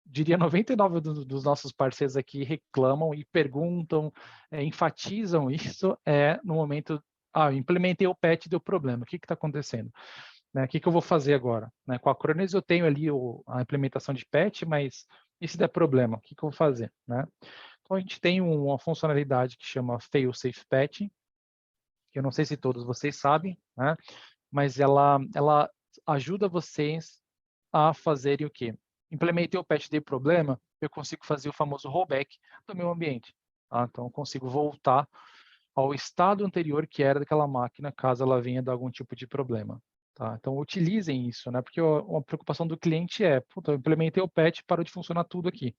Speaker 3: diria 99 dos nossos parceiros aqui reclamam e perguntam, enfatizam isso, no momento, implementei o patch, deu problema, o que está acontecendo? Né, o que eu vou fazer agora? Né, com a Acronis eu tenho ali a implementação de patch, mas e se der problema, o que eu vou fazer? Né? Então a gente tem uma funcionalidade que chama Fail Safe Patching, que eu não sei se todos vocês sabem, né? Mas ela ajuda vocês a fazerem o quê? Implementei o patch, dei problema, eu consigo fazer o famoso rollback do meu ambiente. Tá? Então, eu consigo voltar ao estado anterior que era daquela máquina, caso ela venha dar algum tipo de problema. Tá? Então, utilizem isso, né? Porque a preocupação do cliente é, eu implementei o patch, parou de funcionar tudo aqui.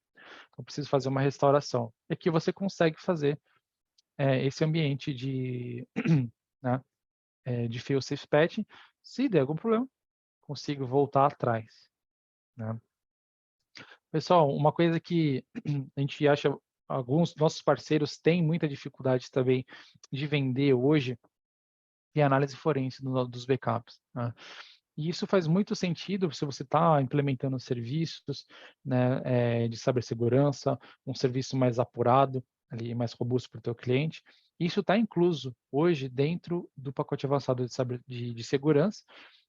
Speaker 3: Então, preciso fazer uma restauração. E aqui você consegue fazer esse ambiente de, né, de fail safe patching. Se der algum problema, consigo voltar atrás. Né? Pessoal, uma coisa que a gente acha, alguns nossos parceiros têm muita dificuldade também de vender hoje, é a análise forense dos backups. Né? E isso faz muito sentido se você está implementando serviços, né, de cibersegurança, um serviço mais apurado, ali, mais robusto para o teu cliente. Isso está incluso hoje dentro do pacote avançado de segurança,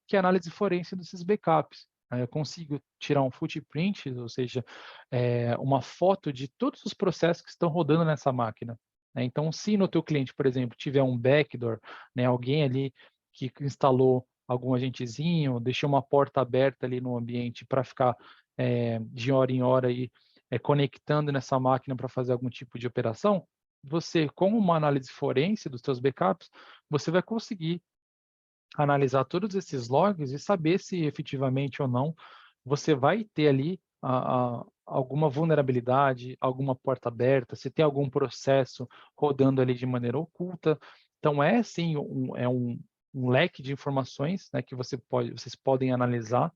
Speaker 3: que é a análise forense desses backups. Eu consigo tirar um footprint, ou seja, uma foto de todos os processos que estão rodando nessa máquina. Né? Então, se no teu cliente, por exemplo, tiver um backdoor, né, alguém ali que instalou algum agentezinho, deixou uma porta aberta ali no ambiente para ficar de hora em hora aí, conectando nessa máquina para fazer algum tipo de operação, você, com uma análise forense dos seus backups, você vai conseguir analisar todos esses logs e saber se efetivamente ou não você vai ter ali alguma vulnerabilidade, alguma porta aberta, se tem algum processo rodando ali de maneira oculta. Então, sim um leque de informações, né, que vocês podem analisar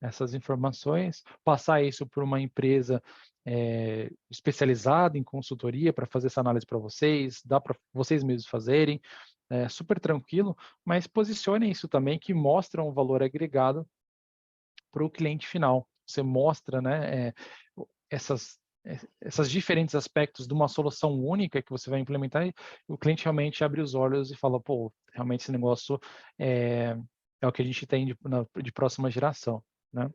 Speaker 3: essas informações, passar isso para uma empresa especializada em consultoria para fazer essa análise para vocês, dá para vocês mesmos fazerem, super tranquilo, mas posicionem isso também que mostra um valor agregado para o cliente final. Você mostra, né, esses diferentes aspectos de uma solução única que você vai implementar e o cliente realmente abre os olhos e fala, pô, realmente esse negócio é o que a gente tem de próxima geração. Né?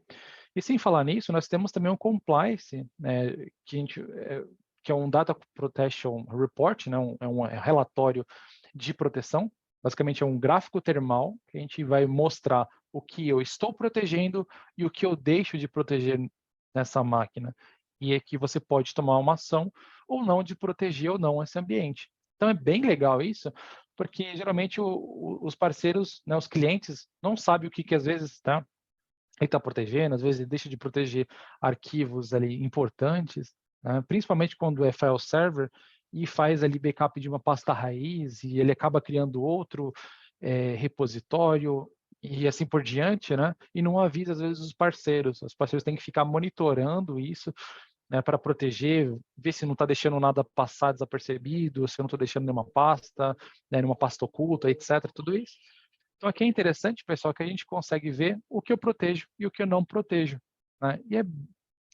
Speaker 3: E sem falar nisso, nós temos também um compliance, né, que é um Data Protection Report, né, é um relatório de proteção. Basicamente é um gráfico termal que a gente vai mostrar o que eu estou protegendo e o que eu deixo de proteger nessa máquina. E é que você pode tomar uma ação ou não de proteger ou não esse ambiente. Então é bem legal isso, porque geralmente os parceiros, né, os clientes, não sabem o que às vezes ele está protegendo, às vezes ele deixa de proteger arquivos ali importantes, né, principalmente quando é file server, e faz ali backup de uma pasta raiz, e ele acaba criando outro repositório, e assim por diante, né? E não avisa, às vezes, os parceiros têm que ficar monitorando isso, né, para proteger, ver se não está deixando nada passar desapercebido, se eu não estou deixando nenhuma pasta, né, numa pasta oculta, etc., tudo isso. Então, aqui é interessante, pessoal, que a gente consegue ver o que eu protejo e o que eu não protejo. Né? E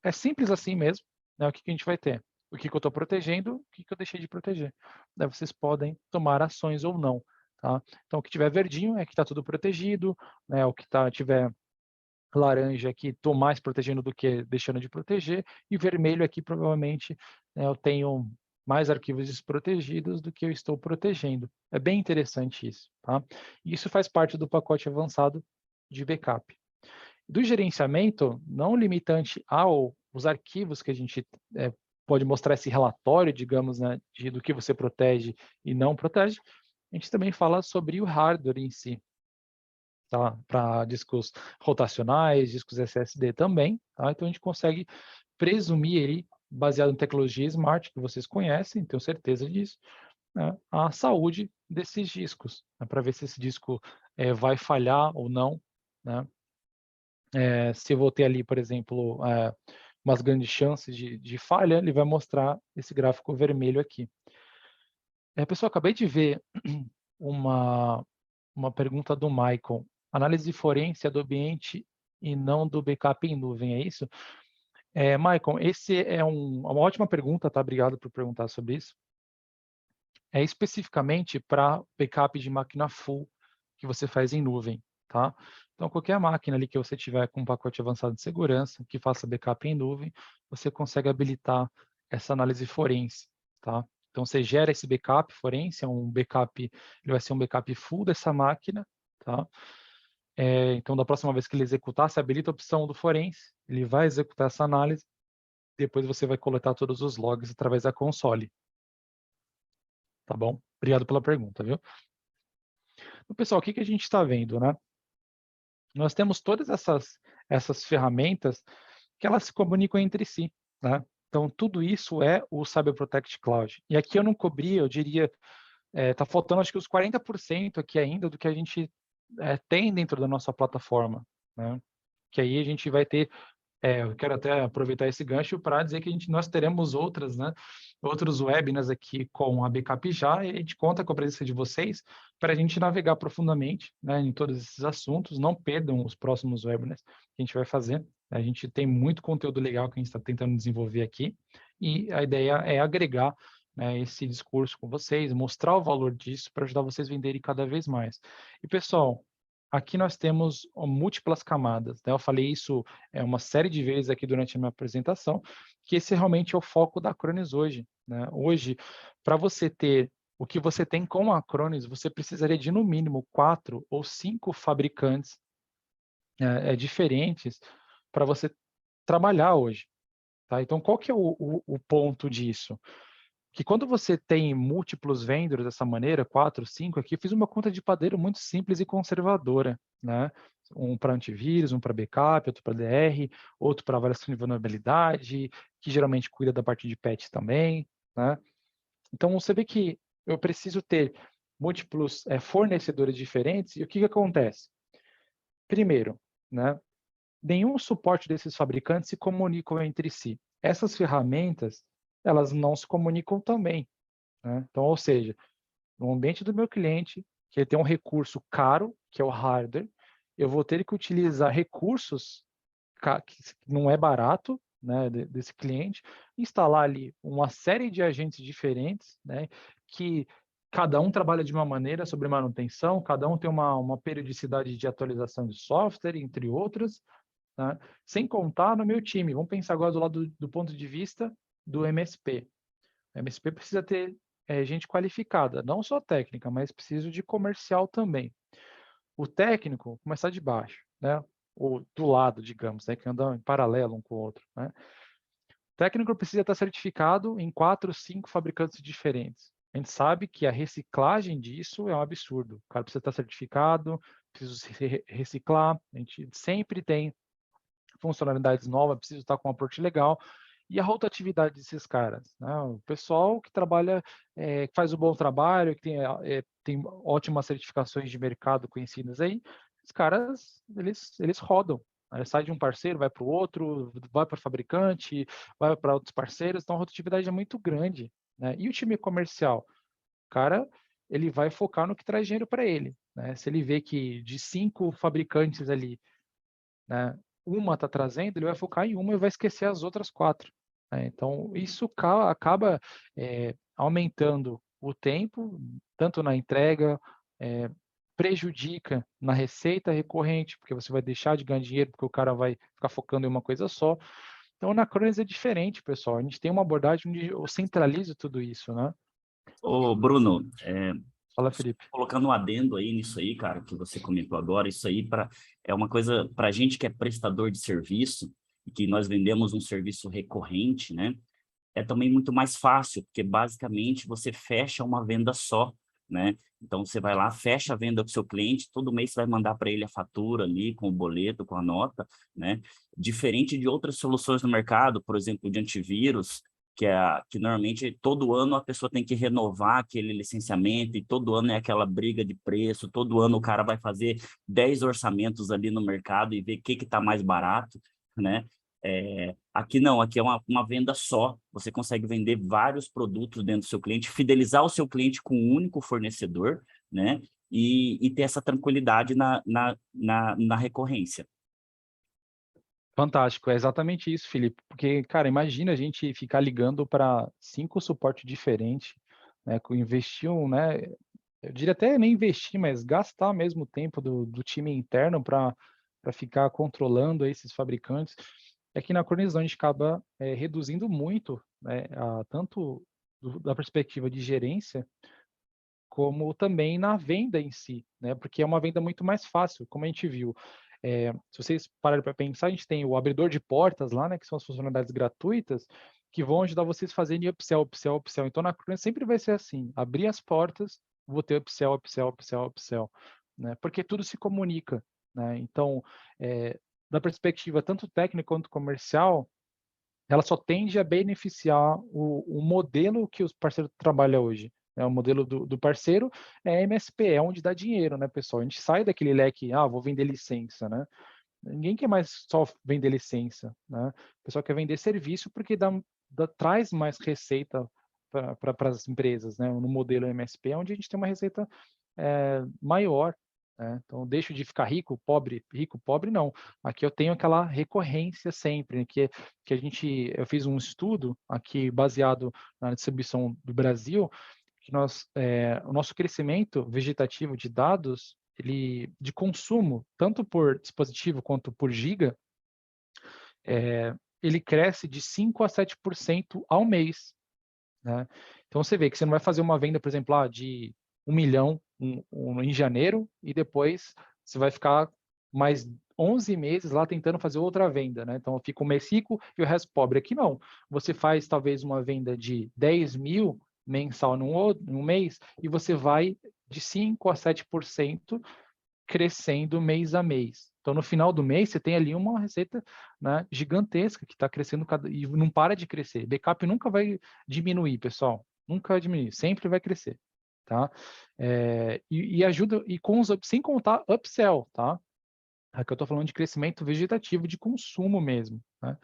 Speaker 3: é simples assim mesmo, né? O que a gente vai ter? O que eu estou protegendo, o que eu deixei de proteger. Daí vocês podem tomar ações ou não. Tá? Então, o que tiver verdinho é que está tudo protegido, né? O que tiver laranja aqui, estou mais protegendo do que deixando de proteger, e vermelho aqui, provavelmente, né, eu tenho mais arquivos desprotegidos do que eu estou protegendo. É bem interessante isso. Tá? Isso faz parte do pacote avançado de backup. Do gerenciamento, não limitante aos arquivos que a gente pode mostrar esse relatório, digamos, né, do que você protege e não protege, a gente também fala sobre o hardware em si. Tá? Para discos rotacionais, discos SSD também. Tá? Então, a gente consegue presumir aí, baseado em tecnologia smart, que vocês conhecem, tenho certeza disso, né, a saúde desses discos, né, para ver se esse disco vai falhar ou não, né? Se eu vou ter ali, por exemplo, umas grandes chances de falha, ele vai mostrar esse gráfico vermelho aqui. Pessoal, acabei de ver uma, uma pergunta do Michael. Análise forense é do ambiente e não do backup em nuvem, é isso? Michael, esse é uma ótima pergunta, tá? Obrigado por perguntar sobre isso. É especificamente para backup de máquina full que você faz em nuvem, tá? Então, qualquer máquina ali que você tiver com um pacote avançado de segurança, que faça backup em nuvem, você consegue habilitar essa análise forense, tá? Então, você gera esse backup forense, ele vai ser um backup full dessa máquina, tá? Então, da próxima vez que ele executar, você habilita a opção do forense, ele vai executar essa análise, depois você vai coletar todos os logs através da console, tá bom? Obrigado pela pergunta, viu? Então, pessoal, o que a gente está vendo, né? Nós temos todas essas ferramentas que elas se comunicam entre si, né? Então, tudo isso é o Cyber Protect Cloud. E aqui eu não cobri, eu diria, está faltando acho que os 40% aqui ainda do que a gente tem dentro da nossa plataforma, né? Que aí a gente vai ter eu quero até aproveitar esse gancho para dizer que nós teremos outros webinars aqui com a Backup Já, e a gente conta com a presença de vocês para a gente navegar profundamente, né, em todos esses assuntos. Não perdam os próximos webinars que a gente vai fazer. A gente tem muito conteúdo legal que a gente está tentando desenvolver aqui, e a ideia é agregar, né, esse discurso com vocês, mostrar o valor disso para ajudar vocês a venderem cada vez mais. E, pessoal, aqui nós temos múltiplas camadas, né? Eu falei isso uma série de vezes aqui durante a minha apresentação, que esse realmente é o foco da Acronis hoje, né? Hoje, para você ter o que você tem com a Acronis, você precisaria de, no mínimo, 4 ou 5 fabricantes diferentes para você trabalhar hoje, tá? Então, qual que é o ponto disso? Que quando você tem múltiplos vendors dessa maneira, 4, 5 aqui, eu fiz uma conta de padeiro muito simples e conservadora, né? Um para antivírus, um para backup, outro para DR, outro para avaliação de vulnerabilidade, que geralmente cuida da parte de patch também, né? Então, você vê que eu preciso ter múltiplos fornecedores diferentes, e o que acontece? Primeiro, né? Nenhum suporte desses fabricantes se comunicam entre si. Essas ferramentas, elas não se comunicam também, né? Então, ou seja, no ambiente do meu cliente, que ele tem um recurso caro, que é o hardware, eu vou ter que utilizar recursos que não é barato, né, desse cliente, instalar ali uma série de agentes diferentes, né, que cada um trabalha de uma maneira sobre manutenção, cada um tem uma periodicidade de atualização de software, entre outras, né, sem contar no meu time. Vamos pensar agora do lado do ponto de vista do MSP. A MSP precisa ter gente qualificada, não só técnica, mas preciso de comercial também. O técnico, começar de baixo, né? Ou do lado, digamos, né? Que anda em paralelo um com o outro, né? O técnico precisa estar certificado em 4, 5 fabricantes diferentes. A gente sabe que a reciclagem disso é um absurdo. O cara precisa estar certificado, precisa se reciclar. A gente sempre tem funcionalidades novas, precisa estar com um aporte legal. E a rotatividade desses caras, né? O pessoal que trabalha, que faz um bom trabalho, que tem ótimas certificações de mercado conhecidas aí, os caras, eles rodam. Sai de um parceiro, vai para o outro, vai para o fabricante, vai para outros parceiros, então a rotatividade é muito grande, né? E o time comercial? O cara, ele vai focar no que traz dinheiro para ele, né? Se ele vê que de 5 fabricantes ali, né, uma está trazendo, ele vai focar em uma e vai esquecer as outras 4. Né? Então, isso acaba aumentando o tempo, tanto na entrega, prejudica na receita recorrente, porque você vai deixar de ganhar dinheiro, porque o cara vai ficar focando em uma coisa só. Então, na Acronis é diferente, pessoal. A gente tem uma abordagem onde eu centralizo tudo isso, né?
Speaker 1: Ô, Bruno,
Speaker 3: Fala, Felipe.
Speaker 1: colocando um adendo aí nisso aí, cara, que você comentou agora, isso aí é uma coisa para a gente que é prestador de serviço e que nós vendemos um serviço recorrente, né? É também muito mais fácil, porque basicamente você fecha uma venda só, né? Então você vai lá, fecha a venda com o seu cliente, todo mês você vai mandar para ele a fatura ali, com o boleto, com a nota, né? Diferente de outras soluções no mercado, por exemplo, de antivírus, que normalmente todo ano a pessoa tem que renovar aquele licenciamento, e todo ano é aquela briga de preço, todo ano o cara vai fazer 10 orçamentos ali no mercado e ver o que está mais barato, né? Aqui não, aqui é uma venda só, você consegue vender vários produtos dentro do seu cliente, fidelizar o seu cliente com um único fornecedor, né? E ter essa tranquilidade na recorrência.
Speaker 3: Fantástico, é exatamente isso, Felipe. Porque, cara, imagina a gente ficar ligando para 5 suportes diferentes, né? Investir né? Eu diria até nem investir, mas gastar mesmo o tempo do time interno para ficar controlando esses fabricantes. Aqui na Cronis a gente acaba reduzindo muito, né? Tanto da perspectiva de gerência, como também na venda em si, né? Porque é uma venda muito mais fácil, como a gente viu. Se vocês pararem para pensar, a gente tem o abridor de portas lá, né? Que são as funcionalidades gratuitas, que vão ajudar vocês a fazerem upsell, upsell, upsell. Então, na Cronis sempre vai ser assim, abrir as portas, vou ter upsell, upsell, upsell, upsell, né? Porque tudo se comunica, né? Então, da perspectiva tanto técnica quanto comercial, ela só tende a beneficiar o modelo que os parceiros trabalham hoje. O modelo do parceiro é MSP, é onde dá dinheiro, né, pessoal? A gente sai daquele leque, vou vender licença, né? Ninguém quer mais só vender licença, né? O pessoal quer vender serviço porque traz mais receita para as empresas, né? No modelo MSP, é onde a gente tem uma receita maior, né? Então, deixo de ficar rico, pobre, não. Aqui eu tenho aquela recorrência sempre, né? que eu fiz um estudo aqui baseado na distribuição do Brasil, que o nosso crescimento vegetativo de dados, de consumo, tanto por dispositivo quanto por giga, ele cresce de 5 a 7% ao mês, né? Então, você vê que você não vai fazer uma venda, por exemplo, de 1 milhão em janeiro, e depois você vai ficar mais 11 meses lá tentando fazer outra venda, né? Então, fica o mês rico e o resto pobre. Aqui não. Você faz, talvez, uma venda de 10 mil mensal num mês, e você vai de 5 a 7% crescendo mês a mês. Então, no final do mês, você tem ali uma receita, né, gigantesca que está crescendo e não para de crescer. Backup nunca vai diminuir, pessoal. Nunca vai diminuir, sempre vai crescer, tá? E ajuda, sem contar upsell, tá? Aqui eu estou falando de crescimento vegetativo de consumo mesmo, né?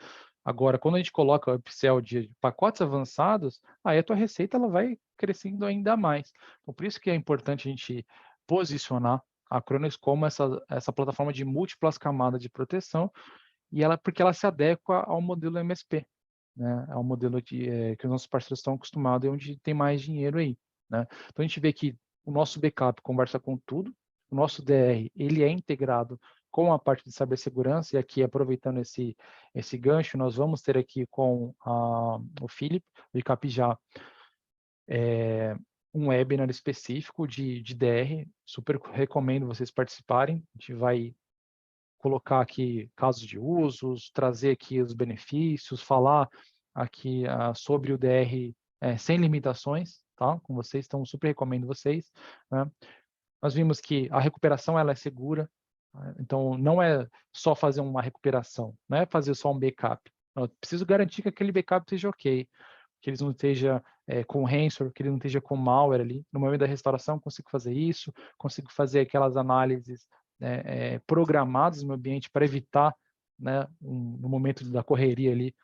Speaker 3: Agora, quando a gente coloca upsell de pacotes avançados, aí a tua receita ela vai crescendo ainda mais. Então, por isso que é importante a gente posicionar a Cronos como essa plataforma de múltiplas camadas de proteção, porque ela se adequa ao modelo MSP, né? Ao modelo que os nossos parceiros estão acostumados e onde tem mais dinheiro aí, né? Então, a gente vê que o nosso backup conversa com tudo, o nosso DR ele é integrado com a parte de cibersegurança, e aqui, aproveitando esse gancho, nós vamos ter aqui com o Felipe, de Capijá, um webinar específico de DR, super recomendo vocês participarem. A gente vai colocar aqui casos de usos, trazer aqui os benefícios, falar aqui sobre o DR sem limitações, tá? Com vocês, então super recomendo vocês, né? Nós vimos que a recuperação ela é segura, né? Então não é só fazer uma recuperação, não é fazer só um backup. Eu preciso garantir que aquele backup esteja ok, que ele não esteja com ransomware, que ele não esteja com malware ali. No momento da restauração, consigo fazer isso, consigo fazer aquelas análises programadas no meu ambiente para evitar, né, no momento da correria ali,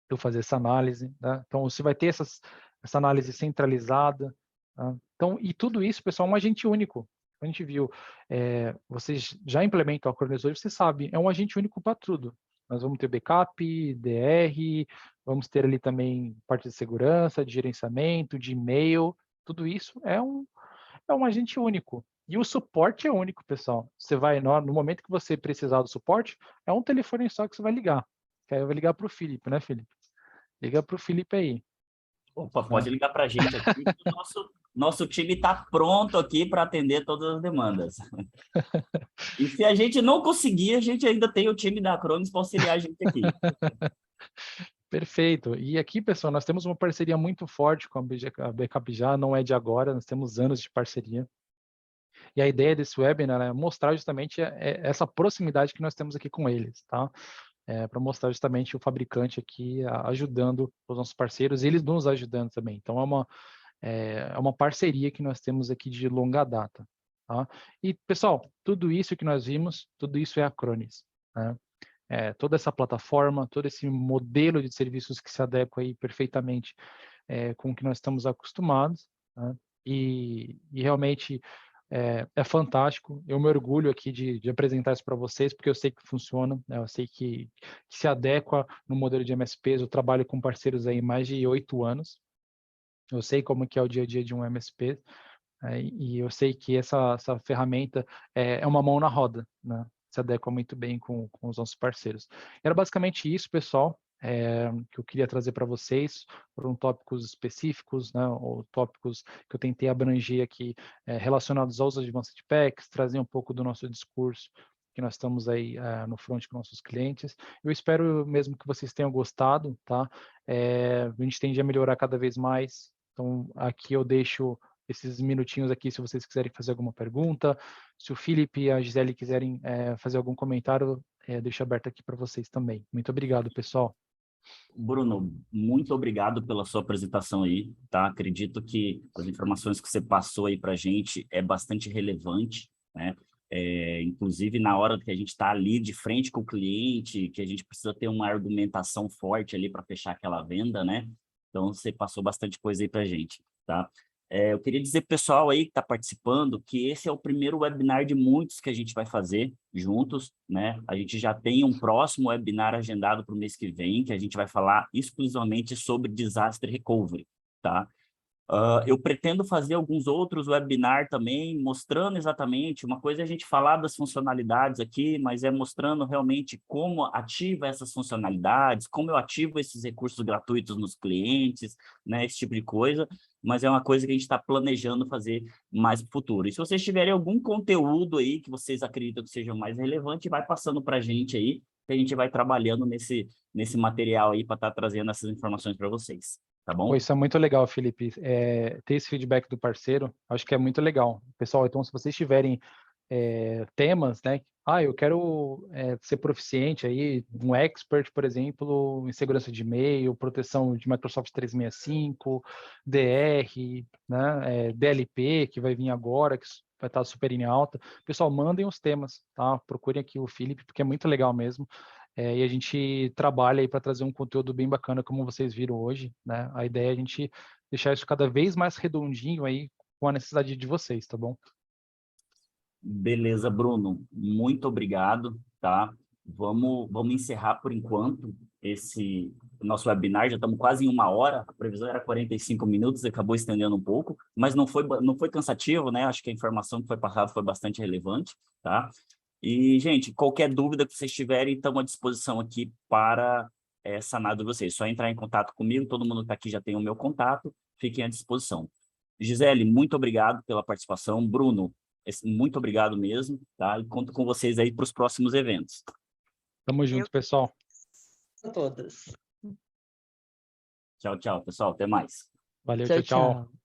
Speaker 3: eu fazer essa análise, né? Então, você vai ter essa análise centralizada, tá? Então, e tudo isso, pessoal, é um agente único. A gente viu, vocês já implementam a Acronis hoje, você sabe, é um agente único para tudo. Nós vamos ter backup, DR, vamos ter ali também parte de segurança, de gerenciamento, de e-mail, tudo isso é um agente único. E o suporte é único, pessoal. Você vai, no momento que você precisar do suporte, é um telefone só que você vai ligar. Que aí eu vou ligar para o Felipe, né, Felipe? Liga para o Felipe aí.
Speaker 1: Opa, pode ligar para a gente aqui, que o nosso time está pronto aqui para atender todas as demandas. E se a gente não conseguir, a gente ainda tem o time da Acronis para auxiliar a gente aqui.
Speaker 3: Perfeito. E aqui, pessoal, nós temos uma parceria muito forte com a Backup Já, não é de agora, nós temos anos de parceria. E a ideia desse webinar é mostrar justamente essa proximidade que nós temos aqui com eles, tá? para mostrar justamente o fabricante aqui ajudando os nossos parceiros, e eles nos ajudando também. Então, é uma parceria que nós temos aqui de longa data. Tá? E, pessoal, tudo isso que nós vimos, tudo isso é a Acronis. Né? Toda essa plataforma, todo esse modelo de serviços que se adequa aí perfeitamente com o que nós estamos acostumados, né? E realmente é fantástico. Eu me orgulho aqui de apresentar isso para vocês, porque eu sei que funciona, né? Eu sei que se adequa no modelo de MSPs. Eu trabalho com parceiros aí mais de 8 anos. Eu sei como que é o dia a dia de um MSP, e eu sei que essa ferramenta é uma mão na roda, né? Se adequa muito bem com os nossos parceiros. Era basicamente isso, pessoal, que eu queria trazer para vocês. Foram tópicos específicos, né, ou tópicos que eu tentei abranger aqui relacionados aos Advanced Packs, trazer um pouco do nosso discurso que nós estamos aí no front com nossos clientes. Eu espero mesmo que vocês tenham gostado, tá? A gente tende a melhorar cada vez mais. Então, aqui eu deixo esses minutinhos aqui, se vocês quiserem fazer alguma pergunta, se o Felipe e a Gisele quiserem fazer algum comentário, deixo aberto aqui para vocês também. Muito obrigado, pessoal.
Speaker 1: Bruno, muito obrigado pela sua apresentação aí, tá? Acredito que as informações que você passou aí para a gente é bastante relevante, né? Inclusive na hora que a gente está ali de frente com o cliente, que a gente precisa ter uma argumentação forte ali para fechar aquela venda, né? Então, você passou bastante coisa aí para a gente, tá? Eu queria dizer pro pessoal aí que está participando que esse é o primeiro webinar de muitos que a gente vai fazer juntos, né? A gente já tem um próximo webinar agendado para o mês que vem, que a gente vai falar exclusivamente sobre Disaster Recovery, tá? Eu pretendo fazer alguns outros webinars também, mostrando exatamente, uma coisa é a gente falar das funcionalidades aqui, mas é mostrando realmente como ativa essas funcionalidades, como eu ativo esses recursos gratuitos nos clientes, né, esse tipo de coisa, mas é uma coisa que a gente está planejando fazer mais para o futuro. E se vocês tiverem algum conteúdo aí que vocês acreditam que seja mais relevante, vai passando para a gente aí, que a gente vai trabalhando nesse material aí para estar trazendo essas informações para vocês. Tá bom?
Speaker 3: Isso é muito legal, Felipe. Ter esse feedback do parceiro, acho que é muito legal. Pessoal, então, se vocês tiverem temas, né? Eu quero ser proficiente aí, um expert, por exemplo, em segurança de e-mail, proteção de Microsoft 365, DR, né? DLP, que vai vir agora, que vai estar super em alta. Pessoal, mandem os temas, tá? Procurem aqui o Felipe, porque é muito legal mesmo. E a gente trabalha aí para trazer um conteúdo bem bacana, como vocês viram hoje, né? A ideia é a gente deixar isso cada vez mais redondinho aí com a necessidade de vocês, tá bom?
Speaker 1: Beleza, Bruno. Muito obrigado, tá? Vamos encerrar por enquanto esse nosso webinar. Já estamos quase em 1 hora. A previsão era 45 minutos, acabou estendendo um pouco, mas não foi cansativo, né? Acho que a informação que foi passada foi bastante relevante, tá? E, gente, qualquer dúvida que vocês tiverem, estamos à disposição aqui para sanar de vocês. Só entrar em contato comigo, todo mundo que está aqui já tem o meu contato, fiquem à disposição. Gisele, muito obrigado pela participação. Bruno, muito obrigado mesmo, tá? E conto com vocês aí para os próximos eventos.
Speaker 3: Tamo junto, pessoal.
Speaker 2: A todos.
Speaker 1: Tchau, tchau, pessoal. Até mais.
Speaker 3: Valeu,
Speaker 2: Tchau,
Speaker 3: tchau, tchau.
Speaker 2: tchau.